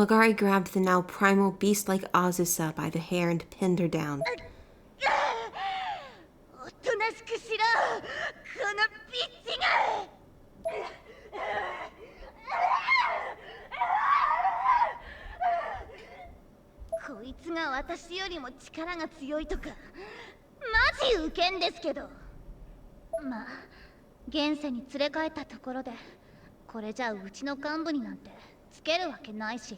Magari grabbed the now primal beast-like Azusa by the hair and pinned her down. おとなしくしろこのビッチがこいつが私よりも力が強いとかマジウケんですけどまあ現世に連れ帰ったところでこれじゃうちの幹部になんてつけるわけないし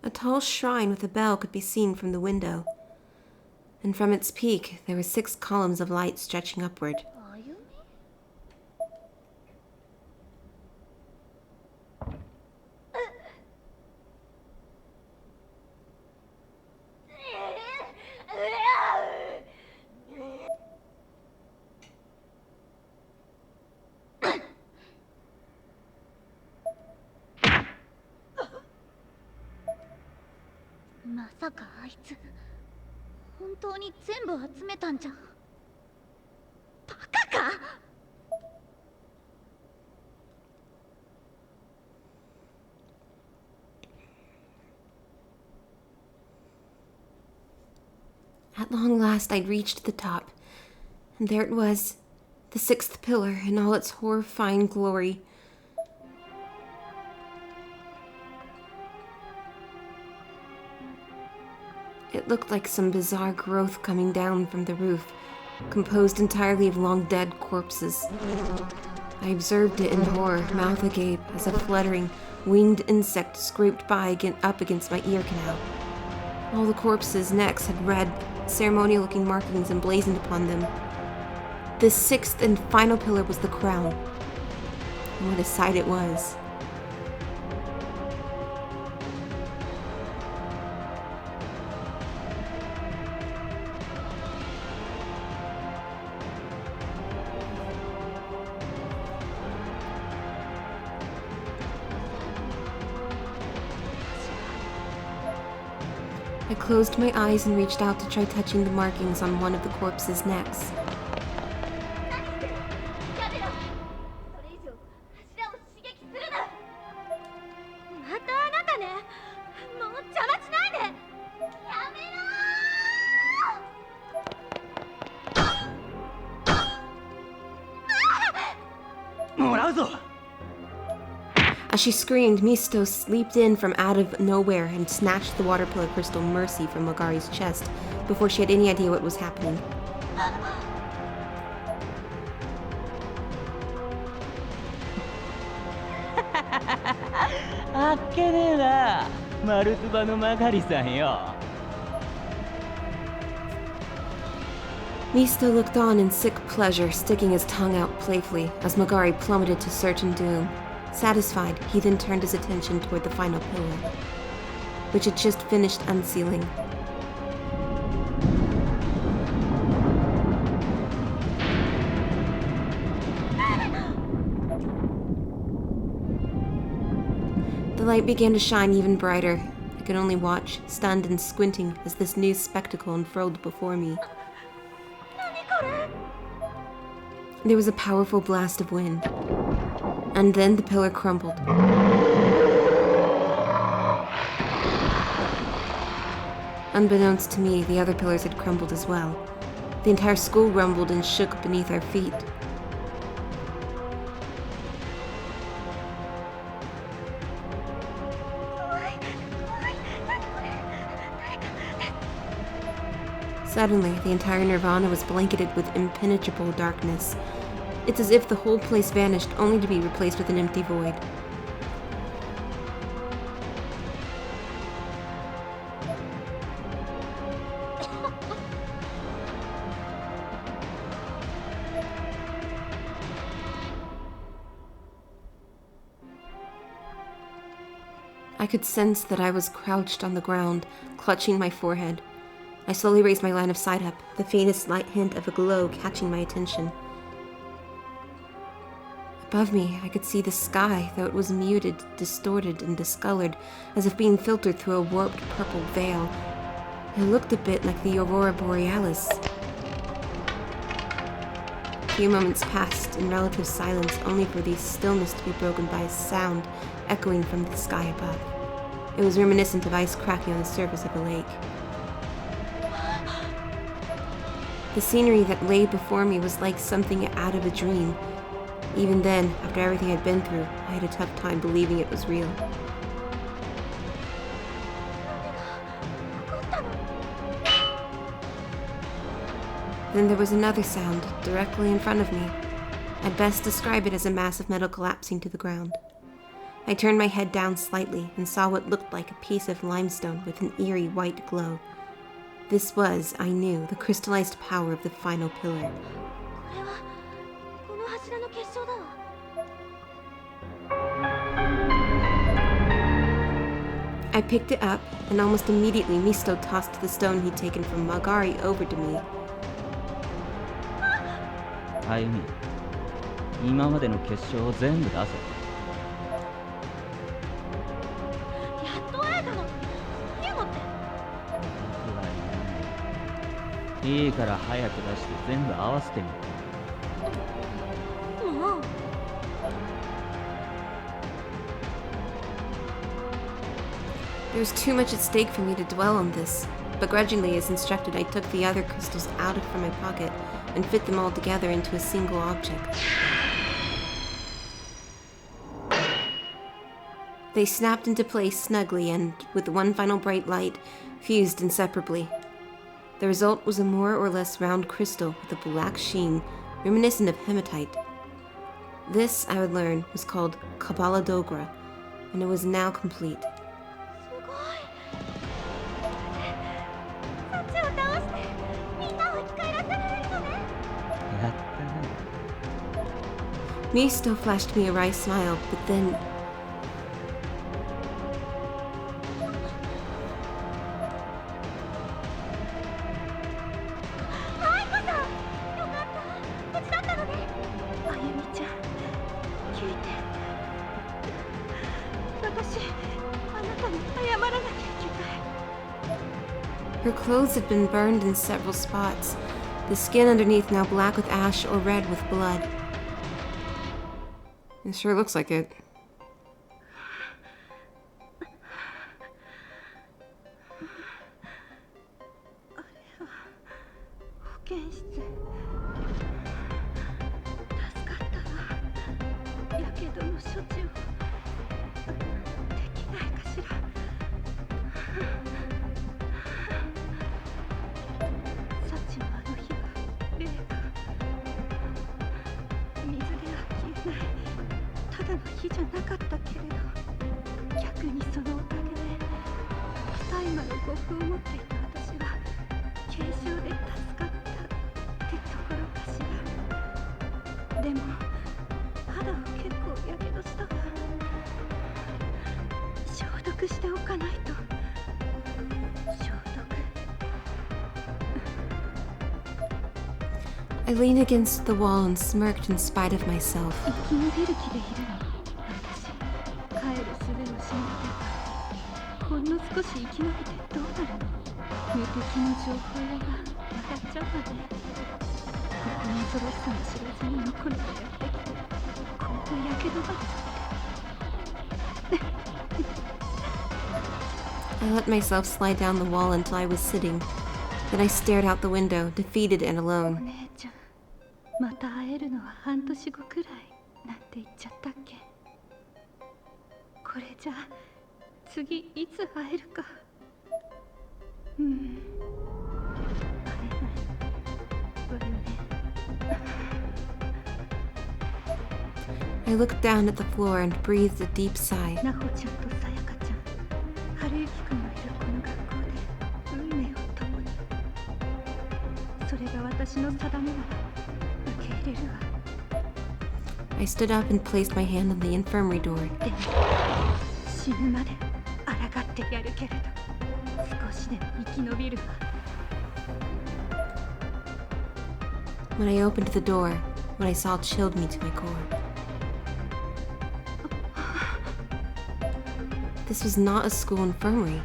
A tall shrine with a bell could be seen from the window, and from its peak there were 6 columns of light stretching upward. Ayumi? Ma まさかあいつ本当に全部集めたんじゃバカかAt long last I'd reached the top, and there it was, the 6th pillar in all its horrifying glory. It looked like some bizarre growth coming down from the roof, composed entirely of long-dead corpses. I observed it in horror, mouth agape, as a fluttering, winged insect scraped by up against my ear canal. All the corpses' necks had red, ceremonial-looking markings emblazoned upon them. The 6th and final pillar was the crown. And what a sight it was. I closed my eyes and reached out to try touching the markings on one of the corpses' necks. As she screamed, MISUTO leaped in from out of nowhere and snatched the water pillar crystal Mercy from Magari's chest before she had any idea what was happening. MISUTO looked on in sick pleasure, sticking his tongue out playfully as Magari plummeted to certain doom. Satisfied, he then turned his attention toward the final pillar, which had just finished unsealing. The light began to shine even brighter. I could only watch, stunned and squinting, as this new spectacle unfurled before me. There was a powerful blast of wind, and then the pillar crumbled. Unbeknownst to me, the other pillars had crumbled as well. The entire school rumbled and shook beneath our feet. Suddenly, the entire nirvana was blanketed with impenetrable darkness. It's as if the whole place vanished, only to be replaced with an empty void. I could sense that I was crouched on the ground, clutching my forehead. I slowly raised my line of sight up, the faintest slight hint of a glow catching my attention. A Above me, I could see the sky, though it was muted, distorted, and discolored, as if being filtered through a warped purple veil. It looked a bit like the aurora borealis. A few moments passed in relative silence, only for the stillness to be broken by a sound echoing from the sky above. It was reminiscent of ice cracking on the surface of a lake. The scenery that lay before me was like something out of a dream. Even then, after everything I'd been through, I had a tough time believing it was real. Then there was another sound, directly in front of me. I'd best describe it as a mass of metal collapsing to the ground. I turned my head down slightly and saw what looked like a piece of limestone with an eerie white glow. This was, I knew, the crystallized power of the final pillar. I picked it up, and almost immediately MISUTO tossed the stone he'd taken from Magari over to me. Ayumi, 今までの結晶を全部出せ。いいから早く出して全部合わせてみる。There was too much at stake for me to dwell on this. Begrudgingly, as instructed, I took the other crystals out from my pocket and fit them all together into a single object. They snapped into place snugly and, with one final bright light, fused inseparably. The result was a more or less round crystal with a black sheen, reminiscent of hematite. This, I would learn, was called Kabbalah Dogra, and it was now complete. MISUTO flashed me a wry smile, but then... Her clothes had been burned in several spots, the skin underneath now black with ash or red with blood. It sure looks like it. I leaned against the wall and smirked in spite of myself. I let myself slide down the wall until I was sitting. Then I stared out the window, defeated and alone. I looked down at the floor and breathed a deep sigh. I stood up and placed my hand on the infirmary door. When I opened the door, what I saw chilled me to my core. This was not a school infirmary.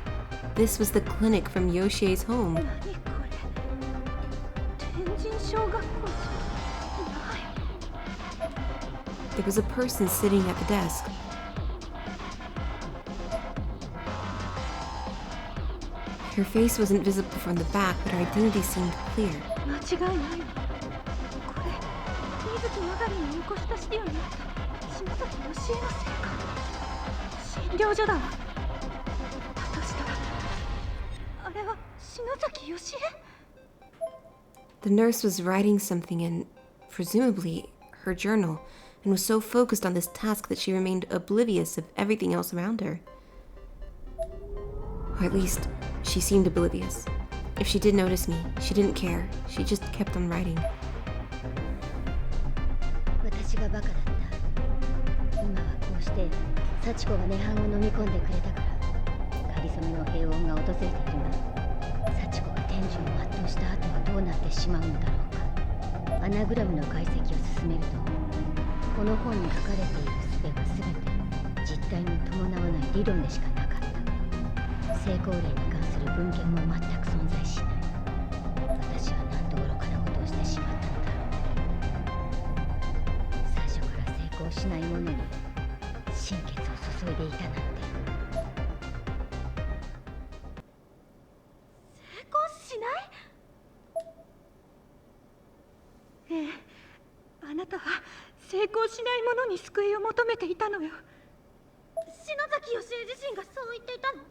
This was the clinic from Yoshie's home. 何これ天神小学校じゃない There was a person sitting at the desk. Her face wasn't visible from the back, but her identity seemed clear. 間違いないわこれ水木まがりに起こした資料にあった篠崎義恵のせいか診療所だわだとしたらあれは篠崎義恵 The nurse was writing something in, presumably, her journal, and was so focused on this task that she remained oblivious of everything else around her. Or at least, she seemed oblivious. If she did notice me, she didn't care. She just kept on writing. 私がバカだった今はこうして幸子が涅槃を飲み込んでくれたからかりそめの平穏が訪れているが幸子が天寿を全うした後はどうなってしまうのだろうかアナグラムの解析を進めるとこの本に書かれている術は全て実体に伴わない理論でしかなかった成功例に関する文献も全く存在しない私はなんと愚かなことをしてしまったのだろう最初から成功しないものに心血を注いでいたなんて成功しないええあなたは成功しないものに救いを求めていたのよ篠崎義恵自身がそう言っていたの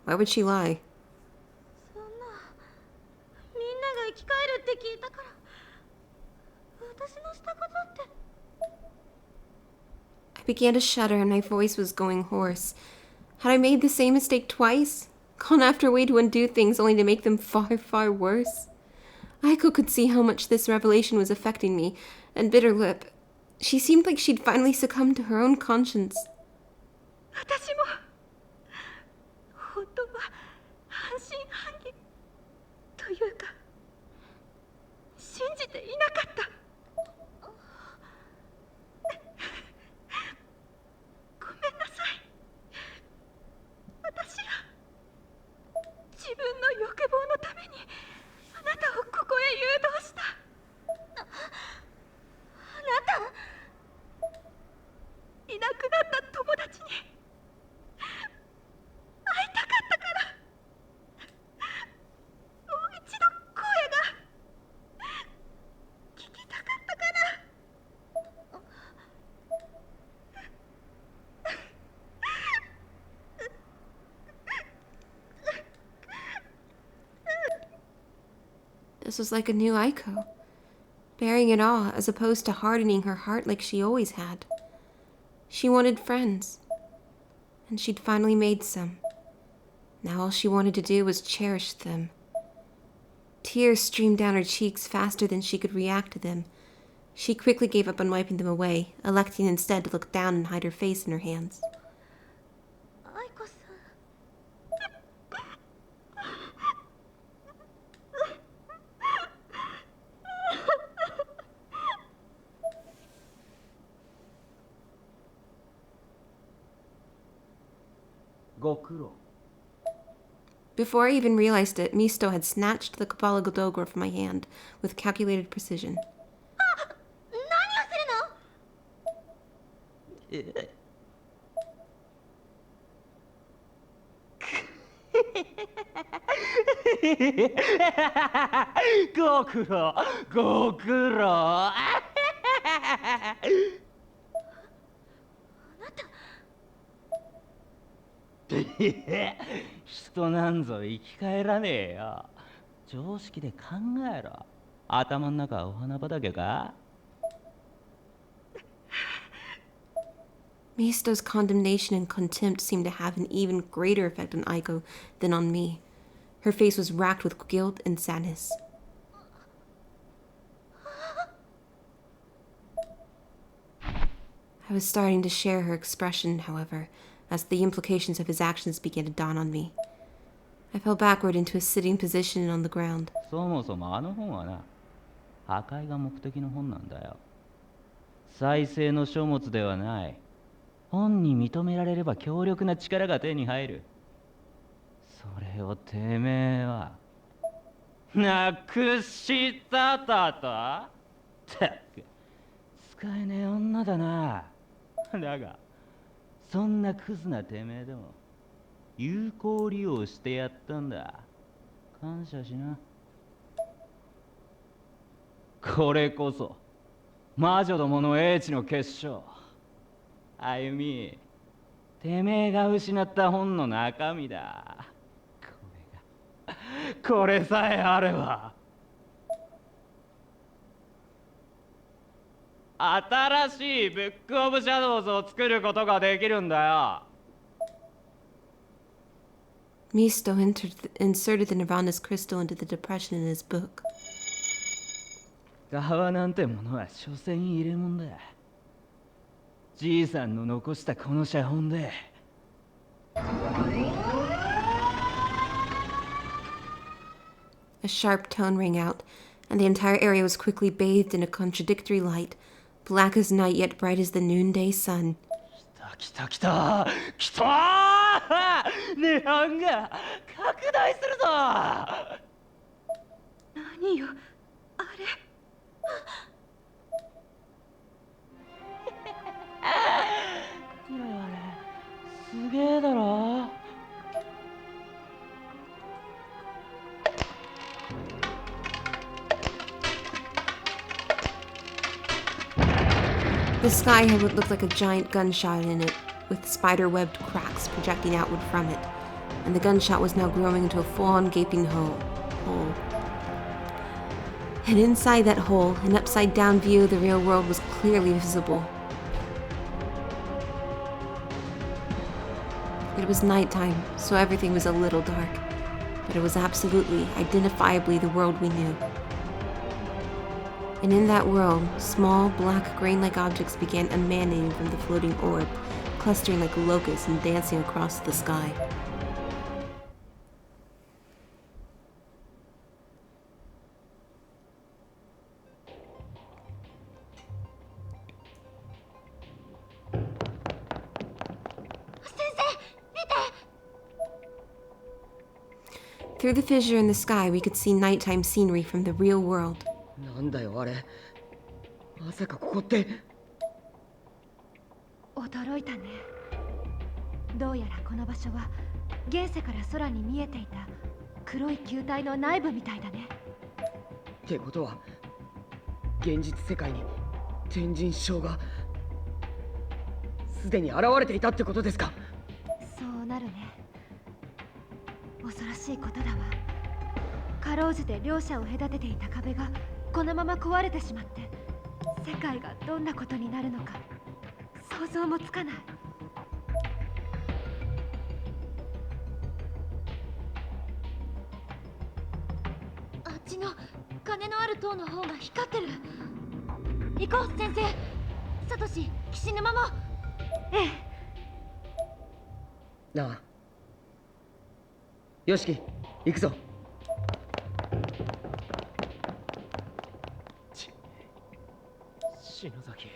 Why would she lie? そんなみんなが生き返るって聞いたから私のしたことって I began to shudder and my voice was going hoarse. Had I made the same mistake twice? Gone after a way to undo things only to make them far, far worse? Aiko could see how much this revelation was affecting me, and bit her lip. She seemed like she'd finally succumbed to her own conscience. 私も本当は半信半疑というか信じていなかったごめんなさい私が自分の欲望のためにあなたをここへ誘導したあなたいなくなった友達に会いたかったからもう一度声が聞きたかったから This was like a new Aiko, bearing it all as opposed to hardening her heart like she always had. She wanted friends, and she'd finally made some. Now all she wanted to do was cherish them. Tears streamed down her cheeks faster than she could react to them. She quickly gave up on wiping them away, electing instead to look down and hide her face in her hands. 愛子さんご苦労 Before I even realized it, MISUTO had snatched the Kabbalah Godogro from my hand with calculated precision. 何をするのご苦労ご苦労あなた人なんぞ生き返らねえよ常識で考えろ頭の中はお花畑か MISUTO's condemnation and contempt seemed to have an even greater effect on Aiko than on me. Her face was racked with guilt and sadness. I was starting to share her expression, however, as the implications of his actions began to dawn on me. I fell backward into a sitting position on the ground. そもそもあの本はな破壊が目的の本なんだよ再生の書物ではない本に認められれば強力な力が手に入る。それをてめえはなくしただと。ったく使えねえ女だな。だがそんなクズなてめえでも有効利用してやったんだ。感謝しな。これこそ魔女どもの英知の結晶。歩み、てめえが失った本の中身だ。これさえあれば新しいブックオブシャドウズを作ることができるんだよ。Misto inserted the Nirvana's crystal into the depression in his book. 側なんてものは所詮入れ物だ。じいさんの残したこの写本で。A sharp tone rang out, and the entire area was quickly bathed in a contradictory light, black as night yet bright as the noonday sun. 来た来た来た涅槃が拡大するぞ。何よあれ。これあれすげえだろ。The sky had what looked like a giant gunshot in it, with spider-webbed cracks projecting outward from it, and the gunshot was now growing into a full-on gaping hole. And inside that hole, an upside-down view of the real world was clearly visible. It was nighttime, so everything was a little dark, but it was absolutely, identifiably the world we knew. And in that world, small, black, grain-like objects began emanating from the floating orb, clustering like locusts and dancing across the sky. Through the fissure in the sky, we could see nighttime scenery from the real world. なんだよあれ。まさかここって。驚いたね。どうやらこの場所は現世から空に見えていた黒い球体の内部みたいだね。ってことは現実世界に天神症がすでに現れていたってことですか。そうなるね。恐ろしいことだわ。かろうじて両者を隔てていた壁がこのまま壊れてしまって、世界がどんなことになるのか想像もつかない。あっちの金のある塔の方が光ってる。行こう先生。サトシ、岸沼も。ええ。なあよしき行くぞ。篠崎、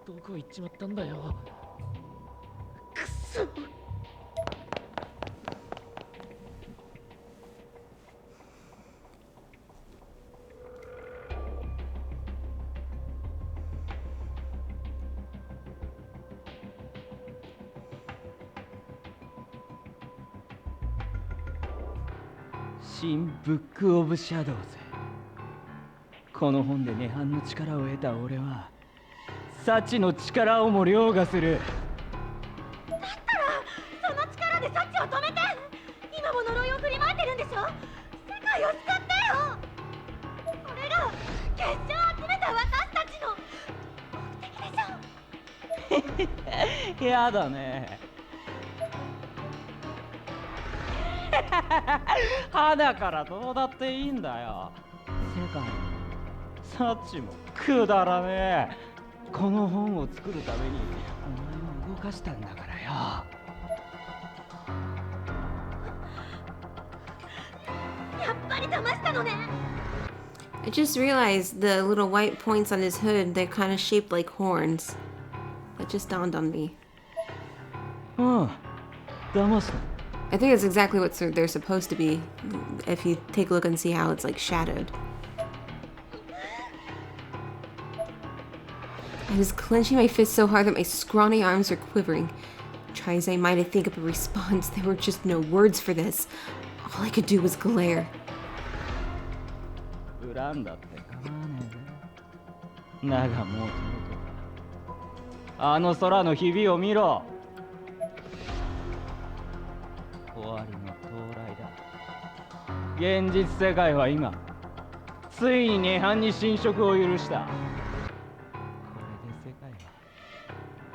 どこ行っちまったんだよ。くっそ。新ブックオブシャドウズ。この本で涅槃の力を得た俺は幸の力をも凌駕する。だったらその力でサチを止めて。今も呪いを振りまいてるんでしょ。世界を救ってよ。これが結晶を集めた私たちの目的でしょ。やだね。花からどうだっていいんだよ。世界サッチもくだらねえ。この本を作るためにお前を動かしたんだからよ。やっぱり騙したのね。I just realized the little white points on his hood, they're kind of shaped like horns. Like It just dawned on me. うん。騙した。 I think it's exactly what they're supposed to be. If you take a look and see how it's like shadowed. I was clenching my fists so hard that my scrawny arms were quivering. Try as I might to think up a response, there were just no words for this. All I could do was glare. 恨んだって構わねえぜ。だがもうとうとうだ。あの空のひびを見ろ。終わりの到来だ。現実世界は今、ついに涅槃に侵食を許した。これで世界は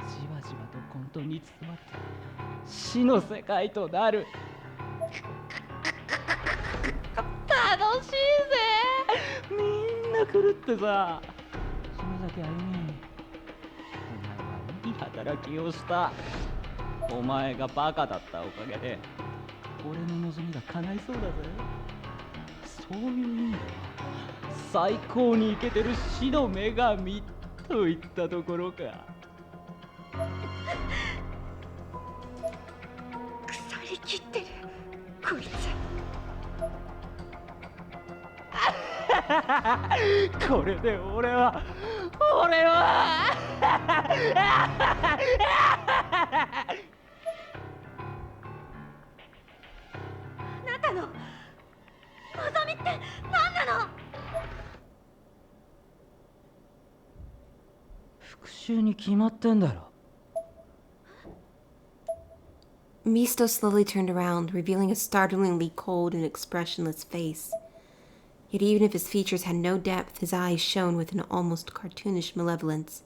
じわじわと混沌に包まって死の世界となる。楽しいぜ。みんな狂ってさ。篠崎あゆみ、お前はいい働きをした。お前がバカだったおかげで俺の望みが叶いそうだぜ。そういう意味では最高にイケてる死の女神といったところか。腐りきってるこいつ。これで俺はあなたの望みって何なの？復讐に決まってんだろ。Misto slowly turned around, revealing a startlingly cold and expressionless face. Yet even if his features had no depth, his eyes shone with an almost cartoonish malevolence.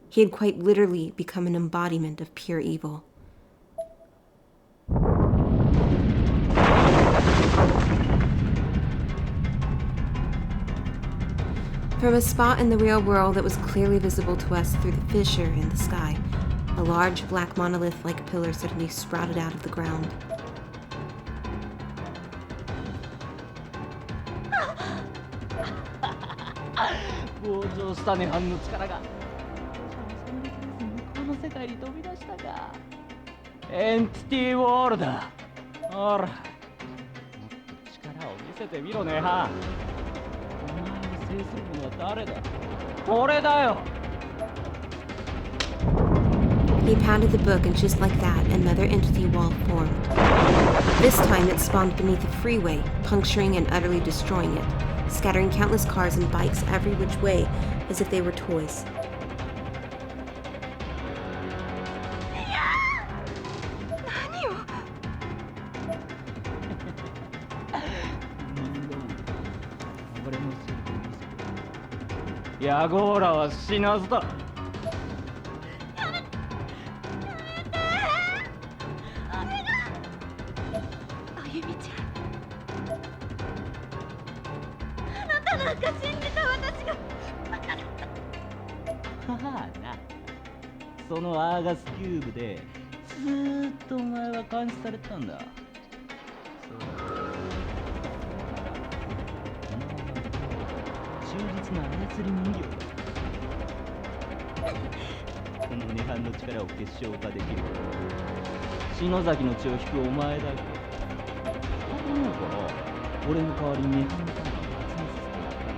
He had quite literally become an embodiment of pure evil. From a spot in the real world that was clearly visible to us through the fissure in the sky, a large black monolith-like pillar suddenly sprouted out of the ground. 膨張した涅槃の力が向こうの世界に飛び出したか。エンティティウォールだ。ほら、もっと力を見せてみろ涅槃。お前を制する者は誰だ？俺だよ。He pounded the book, and just like that, another entity wall formed. This time it spawned beneath a freeway, puncturing and utterly destroying it, scattering countless cars and bikes every which way as if they were toys. 何を？俺のせいで見せて。ヤゴーラは死なずだ。あゆみちゃん。あなたなんか信じた私がバカだった。はあな。そのアーガスキューブでずーっとお前は監視されてたんだ。そうだ。忠実な操り人形だ。この涅槃の力を結晶化できる篠崎の血を引くお前だけ。そう思うから俺の代わりに涅槃の力を発明させてやった。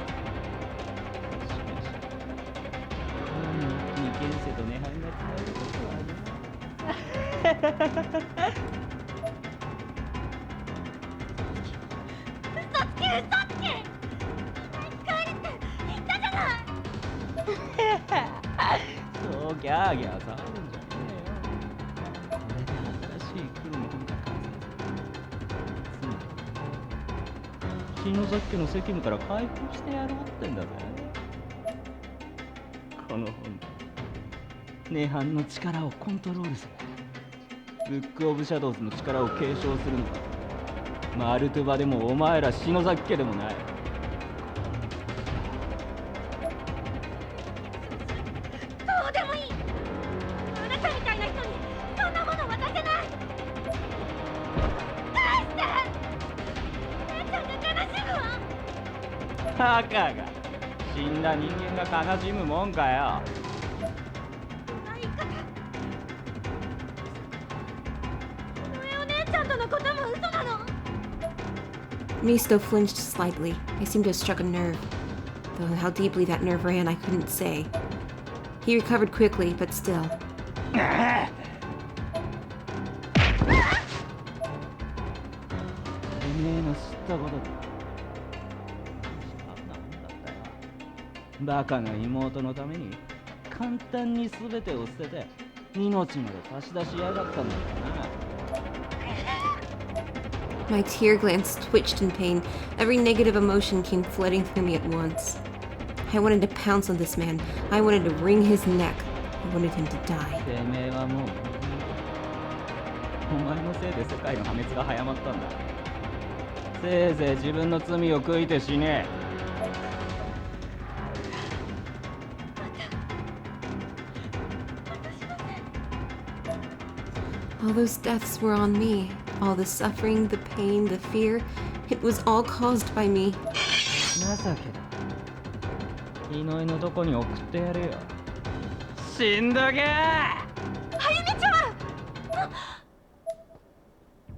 しかしこんなに一気に現世と涅槃が使えることはね。嘘つけ嘘つけ。使えるって言ったじゃない。そうギャーギャー騒ぐんじゃねえよ。これで新しい黒の本が完成する。つまり篠崎家の責務から解放してやろうってんだぜ。この本で涅槃の力をコントロールする。ブック・オブ・シャドウズの力を継承するのはマルトゥバでもお前ら篠崎家でもない。どうでもいい。あなたみたいな人にそんなもの渡せない。返して。姉ちゃんが悲しむわ。バカが死んだ人間が悲しむもんかよ。そんな言い方 Misto flinched slightly. I seemed to have struck a nerve. Though how deeply that nerve ran, I couldn't say. He recovered quickly, but still. バカな妹のために簡単に全てを捨てて命まで差し出しやがったんだからな。My tear glands twitched in pain. Every negative emotion came flooding through me at once. I wanted to pounce on this man. I wanted to wring his neck. I wanted him to die. てめえはもうお前のせいで世界の破滅が早まったんだ。せいぜい自分の罪を悔いて死ね。All those deaths were on me. All the suffering, the pain, the fear. It was all caused by me. 情けだ。祈りのどこに送ってやるよ。死んどけー。あゆみちゃん！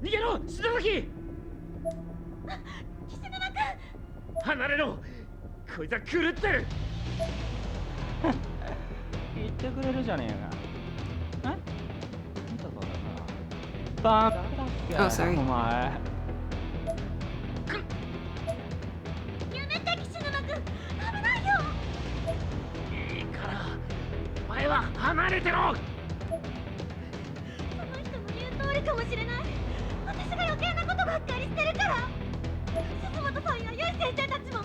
逃げろ、篠崎！岸沼君！離れろ！こいつは狂ってる！言ってくれるじゃねえか。え？見たからな。バカだっけ？ Oh, sorry. お前。やめて岸沼君！危ないよ！いいから、お前は離れてろ！その人の言う通りかもしれない。私が余計なことばっかりしてるから。鈴本さんやゆい先生たちも。お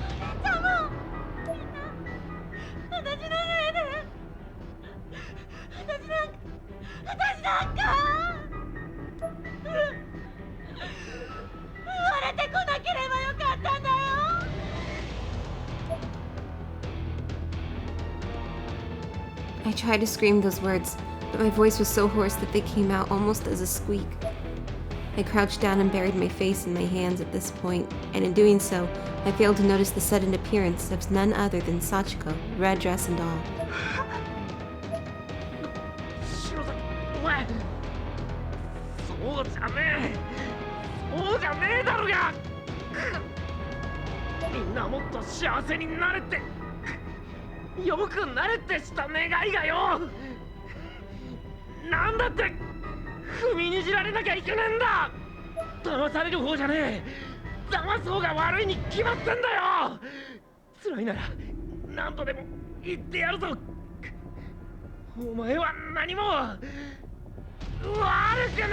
姉ちゃんも。みんな、私のせいで。私なんか。生まれてこなければよかったんだよ。I tried to scream those words, but my voice was so hoarse that they came out almost as a squeak. I crouched down and buried my face in my hands at this point, and in doing so, I failed to notice the sudden appearance of none other than Sachiko, red dress and all. 篠崎、お前そうじゃねえ、そうじゃねえだろが。みんなもっと幸せになれって、よくなれってした願いがよ。なんだって踏みにじられなきゃいけねえんだ。騙される方じゃねえ、騙す方が悪いに決まってんだよ。辛いなら何度でも言ってやるぞ。お前は何も悪くね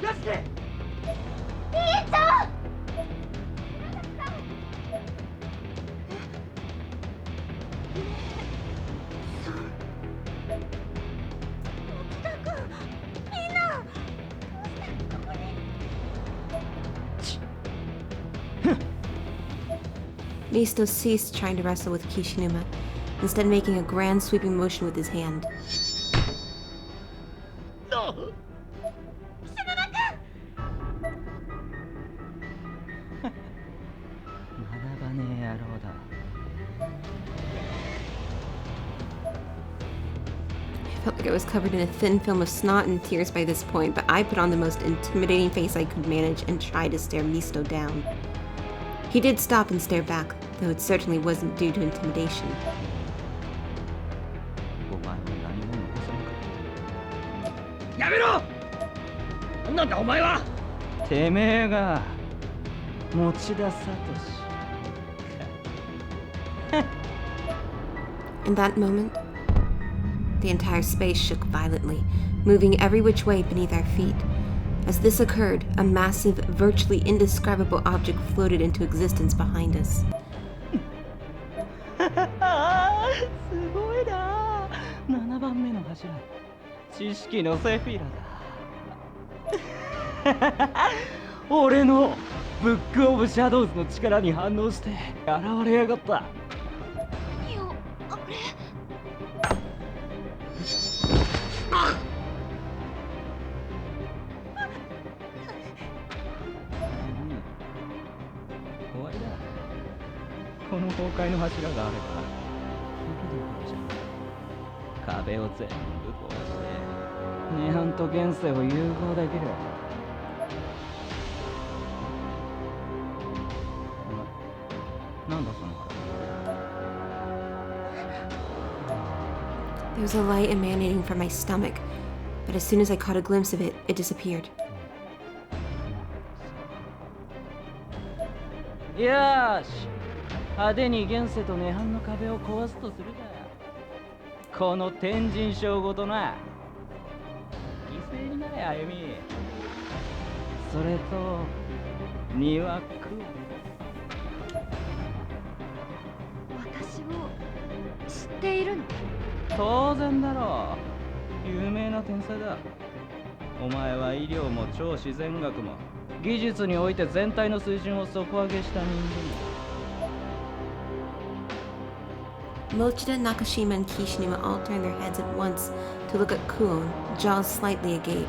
え。よしね。兄ちゃん！Misto ceased trying to wrestle with Kishinuma, instead making a grand sweeping motion with his hand. 学ばねえ野郎だ。I felt like I was covered in a thin film of snot and tears by this point, but I put on the most intimidating face I could manage and tried to stare Misto down. He did stop and stare back, though it certainly wasn't due to intimidation. お前は何も残さなかっやめろ。なんだお前は。た。てめえが持田聡。In that moment, the entire space shook violently, moving every which way beneath our feet. As this occurred, a massive, virtually indescribable object floated into existence behind us. すごいな。7番目の柱。知識のセフィラだ。俺のブックオブシャドウズの力に反応して現れやがった。いや、あれ。怖いだ。この崩壊の柱があれば、いるどころじゃない。壁を全部壊して涅槃と現世を融合できる。なんだその腹。 There was a light emanating from my stomach, but as soon as I caught a glimpse of it, it disappeared. よーし、派手に現世と涅槃の壁を壊すとするか。この天神賞ごとな。犠牲になれ歩み。それと庭区。私を知っているの？当然だろう。有名な天才だ。お前は医療も超自然学も技術において全体の水準を底上げした人間。Mochida, Nakashima, and Kishinuma all turned their heads at once to look at Kuon, jaws slightly agape.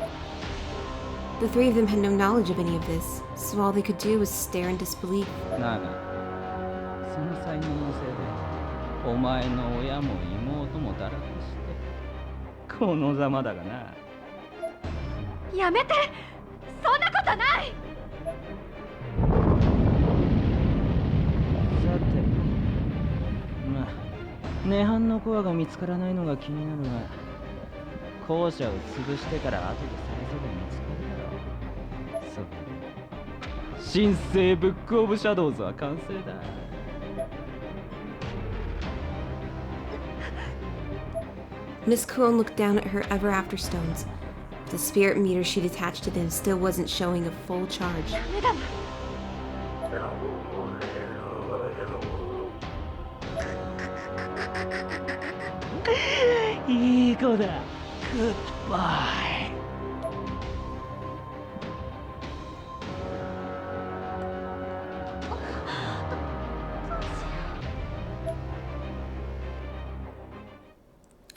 The three of them had no knowledge of any of this, so all they could do was stare in disbelief. なあなあ、その才能のせいでお前の親も妹も堕落してこのざまだがな。やめて、そんなことない。さて、まあ涅槃のコアが見つからないのが気になるが、後者を潰してから後で最初で見つかるだろう。そう、新生ブックオブシャドウズは完成だ。Miss Kuon looked down at her ever after stones. The spirit meter she'd attached to them still wasn't showing a full charge. ダメだわ。いい子だ。グッバイ。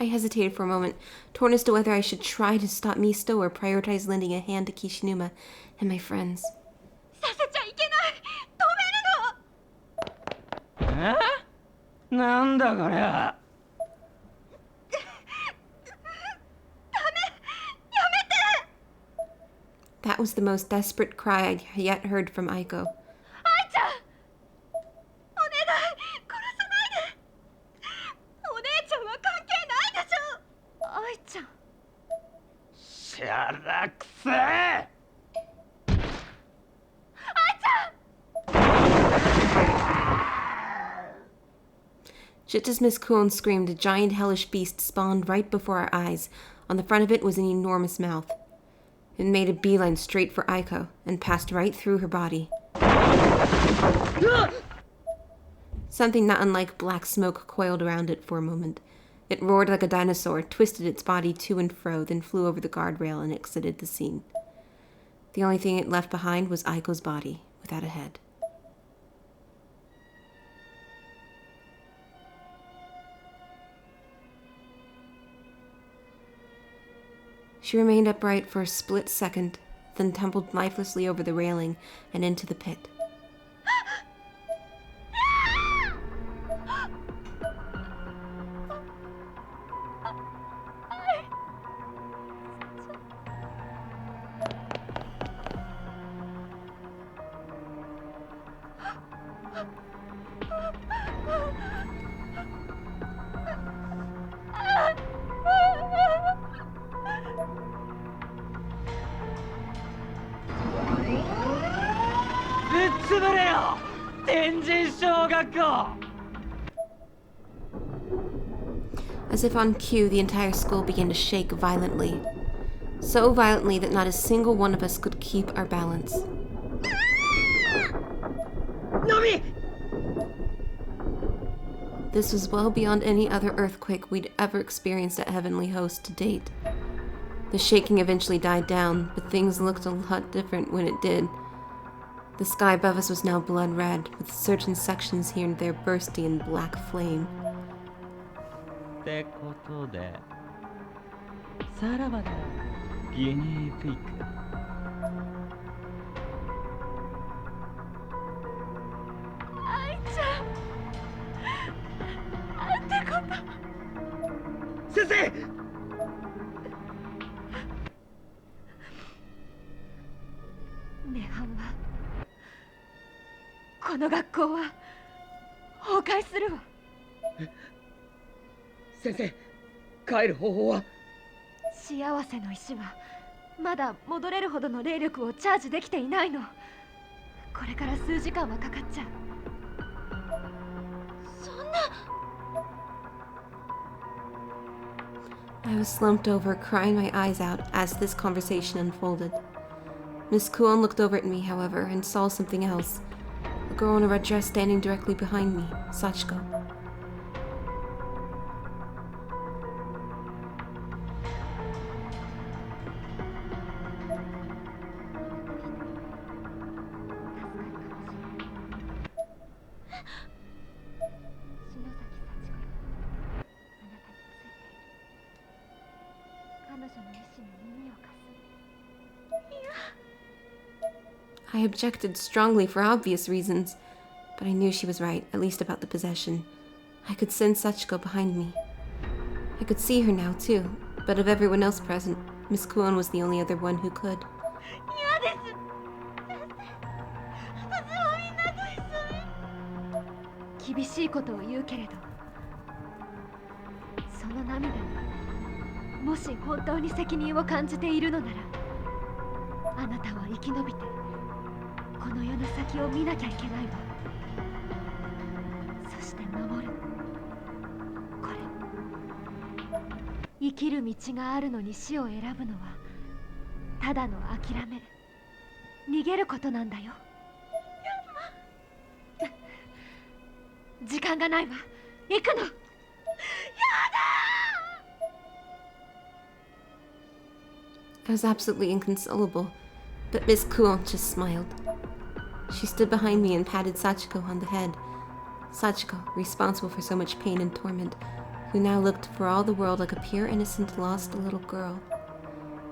I hesitated for a moment, torn as to whether I should try to stop MISUTO or prioritize lending a hand to Kishinuma and my friends. させちゃいけない。止めるの。え？なんだこれは。That was the most desperate cry I'd yet heard from Aiko. 愛ちゃん、お願い、殺さないで。お姉ちゃんは関係ないでしょ。愛ちゃん。しゃらくせえ。愛ちゃん。 Just as Miss Kuon screamed, a giant hellish beast spawned right before our eyes. On the front of it was an enormous mouth. It made a beeline straight for Aiko and passed right through her body. Something not unlike black smoke coiled around it for a moment. It roared like a dinosaur, twisted its body to and fro, then flew over the guardrail and exited the scene. The only thing it left behind was Aiko's body, without a head. She remained upright for a split second, then tumbled lifelessly over the railing and into the pit. As if on cue, the entire school began to shake violently. So violently that not a single one of us could keep our balance. Nami! This was well beyond any other earthquake we'd ever experienced at Heavenly Host to date. The shaking eventually died down, but things looked a lot different when it did. The sky above us was now blood red, with certain sections here and there bursting in black flame. ってことで、さらばだ、ギニーピッグ。愛ちゃん、なんてこと。先生。涅槃はこの学校は崩壊するわ。先生、帰る方法は？幸せの石はまだ戻れるほどの霊力をチャージできていないの。これから数時間はかかっちゃう。そんな。I was slumped over, crying my eyes out as this conversation unfolded. Miss Kuon looked over at me, however, and saw something else. A girl in a red dress standing directly behind me, Sachiko. I objected strongly for obvious reasons, but I knew she was right, at least about the possession. I could sense Sachiko behind me. I could see her now, too, but of everyone else present, Miss Kuon was the only other one who could. 厳しいことを言うけれど、その涙にもし本当に責任を感じているのなら、あなたは生き延びてこの世の先を見なきゃいけないわ。そして守る。これ、生きる道があるのに死を選ぶのはただの諦め、逃げることなんだよ。時間がないわ。行くの。やだI was absolutely inconsolable, but Miss Kuon just smiled. She stood behind me and patted Sachiko on the head. Sachiko, responsible for so much pain and torment, who now looked for all the world like a pure, innocent, lost little girl.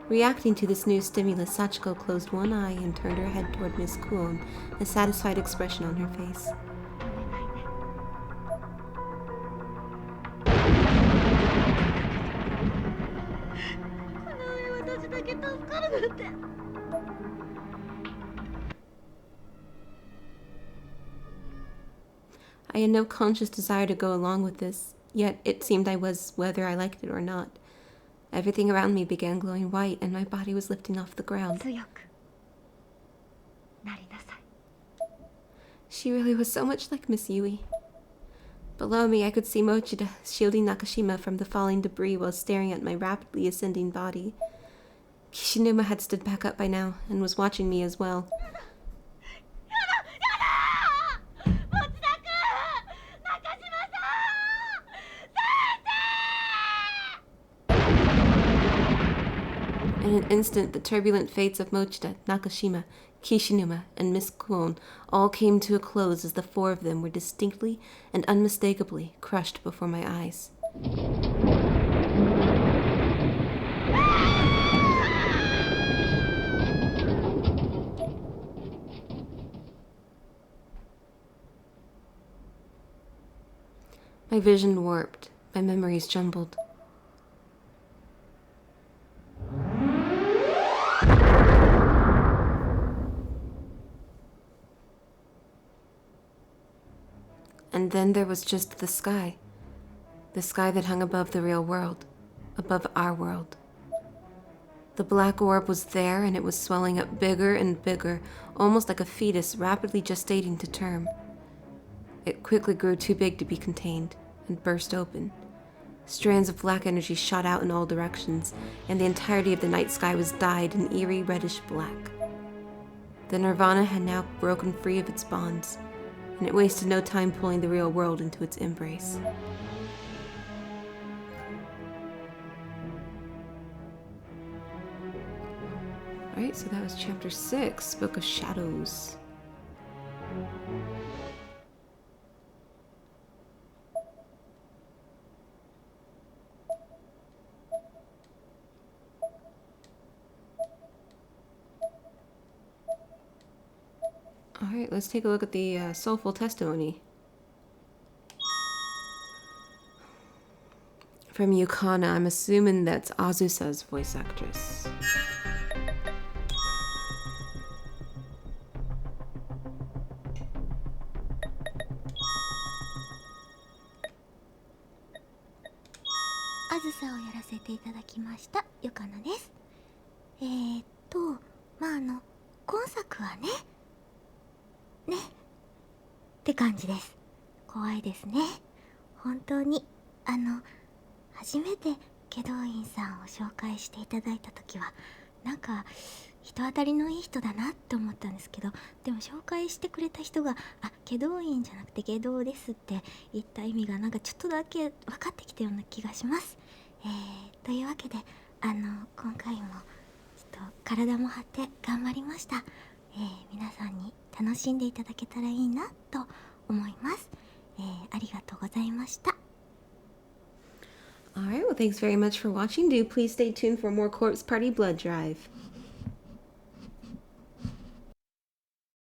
Reacting to this new stimulus, Sachiko closed one eye and turned her head toward Miss Kuon, a satisfied expression on her face. 私だけ助かるなんて。I had no conscious desire to go along with this, yet it seemed I was, whether I liked it or not. Everything around me began glowing white, and my body was lifting off the ground. 強くなりなさい。 She really was so much like Miss Yui. Below me, I could see Mochida shielding Nakashima from the falling debris while staring at my rapidly ascending body. Kishinuma had stood back up by now and was watching me as well. In an instant, the turbulent fates of Mochida, Nakashima, Kishinuma, and Miss Kuon all came to a close as the four of them were distinctly and unmistakably crushed before my eyes. My vision warped, my memories jumbled. And then there was just the sky that hung above the real world, above our world. The black orb was there, and it was swelling up bigger and bigger, almost like a fetus rapidly gestating to term. It quickly grew too big to be contained, and burst open. Strands of black energy shot out in all directions, and the entirety of the night sky was dyed in eerie reddish black. The Nirvana had now broken free of its bonds, and it wasted no time pulling the real world into its embrace. Alright, so that was chapter 6, Book of Shadows. Alright, let's take a look at the soulful testimony. from Yukana. I'm assuming that's Azusa's voice actress. Azusa をやらせていただきましたゆかなです。今作はねって感じです。怖いですね。本当に初めて祁答院さんを紹介していただいた時はなんか人当たりのいい人だなって思ったんですけど、でも紹介してくれた人が祁答院じゃなくて祁答ですって言った意味がなんかちょっとだけ分かってきたような気がします。というわけで今回もちょっと体も張って頑張りました。皆さんに楽しんでいただけたらいいなと思います。ありがとうございました。Alright, well thanks very much for watching. Do please stay tuned for more Corpse Party Blood Drive.